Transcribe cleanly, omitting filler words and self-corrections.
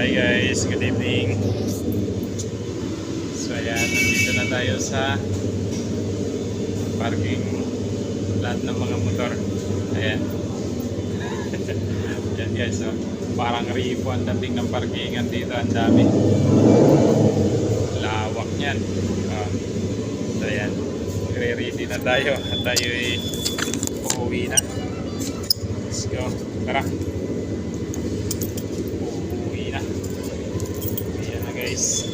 Hi guys, good evening. So ayan, nandito na tayo sa parking lahat ng mga motor. Ayan. Ayan guys, so, parang ripo ang dating ng parkingan dito, ang dami. Lawak niyan. So ayan, re-ready na tayo at tayo ay uuwi na. Let's go, tara. Uuwi na. Ayan na guys.